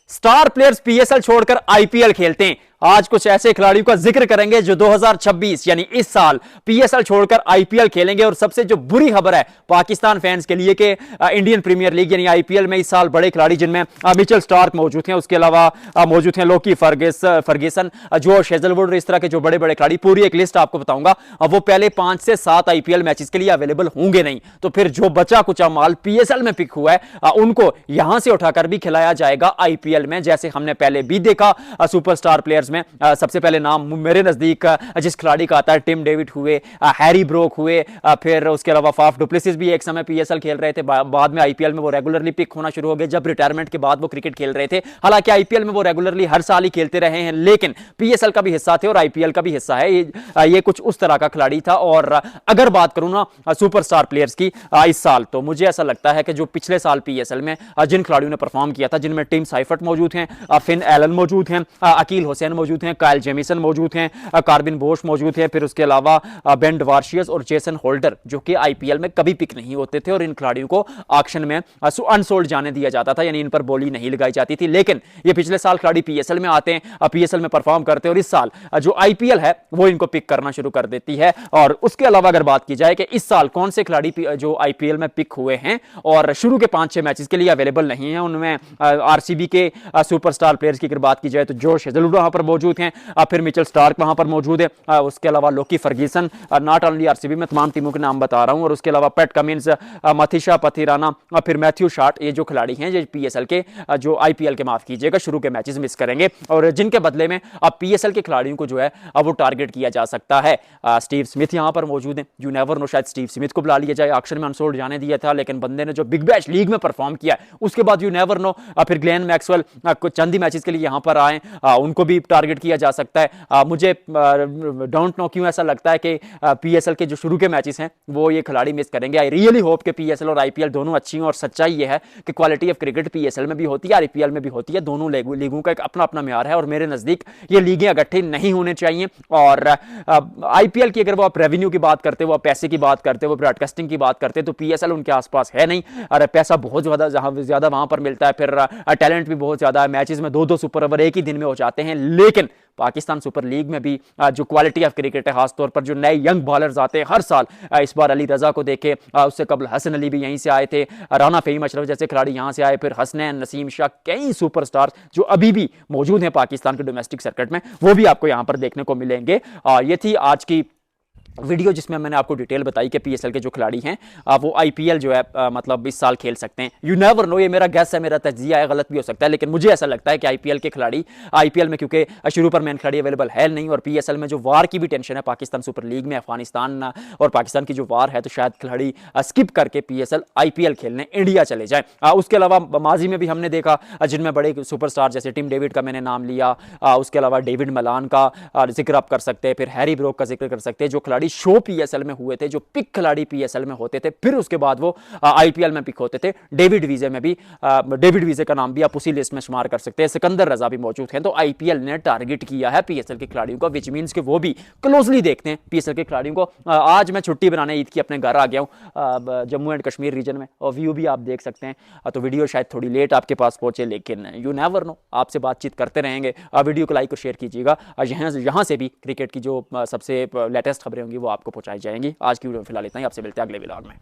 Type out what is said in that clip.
Star players PSL छोड़कर IPL खेलते हैं। आज कुछ ऐसे खिलाड़ियों का जिक्र करेंगे जो 2026 यानी इस साल पीएसएल छोड़कर आईपीएल खेलेंगे। और सबसे जो बुरी खबर है पाकिस्तान फैंस के लिए कि इंडियन प्रीमियर लीग यानी आईपीएल में इस साल बड़े खिलाड़ी जिनमें मिचेल स्टार्क मौजूद हैं, उसके अलावा मौजूद हैं लोकी फर्गेसन, जोश हेजलवुड, इस तरह के जो बड़े बड़े खिलाड़ी, पूरी एक लिस्ट आपको बताऊंगा। वो पहले 5 से 7 आईपीएल मैचेस के लिए अवेलेबल होंगे नहीं, तो फिर जो बचा कुचा माल पीएसएल में पिक हुआ है उनको यहां से उठाकर भी खिलाया जाएगा आईपीएल में, जैसे हमने पहले भी देखा। सुपरस्टार प्लेयर्स में सबसे पहले नाम मेरे नजदीक जिस खिलाड़ी का आता है, टिम डेविड हुए, हैरी ब्रोक हुए, फिर उसके अलावा फाफ डुप्लेसिस भी एक समय पीएसएल खेल रहे थे, बाद में आईपीएल में वो रेगुलरली पिक होना शुरू हो गए जब रिटायरमेंट के बाद वो क्रिकेट खेल रहे थे। हालांकि आईपीएल में वो रेगुलरली हर साल ही खेलते रहे हैं, लेकिन पीएसएल का भी हिस्सा थे और आईपीएल का भी हिस्सा है। ये कुछ उस तरह का खिलाड़ी था। और अगर बात करूं ना सुपरस्टार प्लेयर्स की इस साल, तो मुझे ऐसा लगता है कि जो पिछले साल पीएसएल में जिन खिलाड़ियों ने परफॉर्म किया था, जिनमें टिम साइफर्ट मौजूद हैं, फिन एलन मौजूद हैं, अकील हुसैन मौजूद हैं, कायल जेमिसन मौजूद हैं, कार्बिन बोश मौजूद हैं, फिर उसके अलावा बेन वार्शियस और जेसन होल्डर, जो कि आईपीएल में कभी पिक नहीं होते थे और इन खिलाड़ियों को ऑक्शन में अनसोल्ड जाने दिया जाता था, यानी इन पर बोली नहीं लगाई जाती थी। लेकिन ये पिछले साल खिलाड़ी पीएसएल में आते हैं, पीएसएल में परफॉर्म करते हैं और इस साल जो आईपीएल है वो इनको पिक करना शुरू कर देती है। और उसके अलावा अगर बात की जाए कि इस साल कौन से खिलाड़ी जो आईपीएल में पिक हुए हैं और शुरू के 5-6 मैचेस के लिए अवेलेबल नहीं है, उनमें आरसीबी के सुपरस्टार प्लेयर्स की अगर बात की जाए तो जोश हेजलवुड वहां पर मौजूद हैं, फिर मिचेल स्टार्क वहां पर मौजूद है, उसके अलावा लोकी फर्गीसन, नॉट ओनली आरसीबी में तमाम टीमों के नाम बता रहा हूं, और उसके अलावा पैट कमिंस, मथीशा पथिराना, फिर मैथ्यू शार्ट, ये जो खिलाड़ी हैं जो पीएसएल के जो आईपीएल के माफ कीजिएगा शुरू के मैचेस मिस करेंगे और जिनके बदले में अब पीएसएल के खिलाड़ियों को जो है अब वो टारगेट किया जा सकता है। स्टीव स्मिथ यहां पर मौजूद हैं, यू नेवर नो, शायद स्टीव स्मिथ को बुला लिया जाए, ऑक्शन में अनसोल्ड जाने दिया था, लेकिन बंदे ने जो बिग बैश लीग में परफॉर्म किया उसके बाद यू नेवर नो, फिर ग्लेन मैक्सवेल चंद ही मैचेस के लिए यहां पर आए, उनको भी टारगेट किया जा सकता है। मुझे डोंट नो क्यों ऐसा लगता है कि पीएसएल के जो शुरू के मैचेस हैं वो ये खिलाड़ी मिस करेंगे। आई रियली होप कि पीएसएल और आईपीएल दोनों अच्छी हों, और सच्चाई ये है कि क्वालिटी ऑफ क्रिकेट पीएसएल में भी होती है, आईपीएल में भी होती है, दोनों लीगों का एक अपना अपना म्यार है और मेरे नजदीक ये लीगें इकट्ठी नहीं होने चाहिए। और आईपीएल की अगर वो आप रेवेन्यू की बात करते हो, आप पैसे की बात करते हो, ब्रॉडकास्टिंग की बात करते हो, तो पीएसएल उनके आसपास है नहीं, और पैसा बहुत ज्यादा वहां पर मिलता है, फिर टैलेंट भी बहुत ज्यादा है, मैचेस में 2-2 सुपर ओवर एक ही दिन में हो जाते हैं। लेकिन पाकिस्तान सुपर लीग में भी जो क्वालिटी ऑफ क्रिकेट है, खासतौर पर जो नए यंग बॉलर्स आते हैं हर साल, इस बार अली रजा को देखे, उससे कबल हसन अली भी यहीं से आए थे, राना फहीम अशरफ जैसे खिलाड़ी यहां से आए, फिर हसनैन नसीम शाह, कई सुपरस्टार जो अभी भी मौजूद हैं पाकिस्तान के डोमेस्टिक सर्किट में, वो भी आपको यहां पर देखने को मिलेंगे। ये थी आज की वीडियो जिसमें मैंने आपको डिटेल बताई कि पीएसएल के जो खिलाड़ी हैं वो आईपीएल जो है मतलब इस साल खेल सकते हैं। यू नेवर नो, ये मेरा गैस है, मेरा तज्जिया है, गलत भी हो सकता है, लेकिन मुझे ऐसा लगता है कि आईपीएल के खिलाड़ी आईपीएल में, क्योंकि शुरू पर मेन खिलाड़ी अवेलेबल है नहीं, और पीएसएल में जो वार की भी टेंशन है पाकिस्तान सुपर लीग में, अफगानिस्तान और पाकिस्तान की जो वार है, तो शायद खिलाड़ी स्किप करके पीएसएल आईपीएल खेलने इंडिया चले जाए। उसके अलावा माजी में भी हमने देखा जिनमें बड़े सुपरस्टार जैसे टिम डेविड का मैंने नाम लिया, उसके अलावा डेविड मलान का जिक्र आप कर सकते हैं, फिर हैरी ब्रोक का जिक्र कर सकते हैं, जो खिलाड़ी शो पीएसएल में हुए थे, जो पिक खिलाड़ी पीएसएल में होते थे, फिर उसके बाद वो आईपीएल में पिक होते थे। डेविड वीजे में भी, डेविड वीजे का नाम भी आप उसी लिस्ट में शुमार कर सकते हैं, सिकंदर रजा भी मौजूद हैं। तो आईपीएल ने टारगेट किया है पीएसएल के खिलाड़ियों को, विच मींस कि वो भी क्लोजली देखते हैं पीएसएल के खिलाड़ियों को। आज मैं छुट्टी बनाने ईद की अपने घर आ गया हूं जम्मू एंड कश्मीर रीजन में, और व्यू भी आप देख सकते हैं, तो वीडियो शायद थोड़ी लेट आपके पास पहुंचे, लेकिन यू नेवर नो, आपसे बातचीत करते रहेंगे। वीडियो को लाइक और शेयर कीजिएगा, यहां से भी क्रिकेट की जो सबसे लेटेस्ट खबरें होंगी वो आपको पहुंचाई जाएंगी। आज की वीडियो में फिलहाल इतना ही, आपसे मिलते हैं अगले व्लॉग में।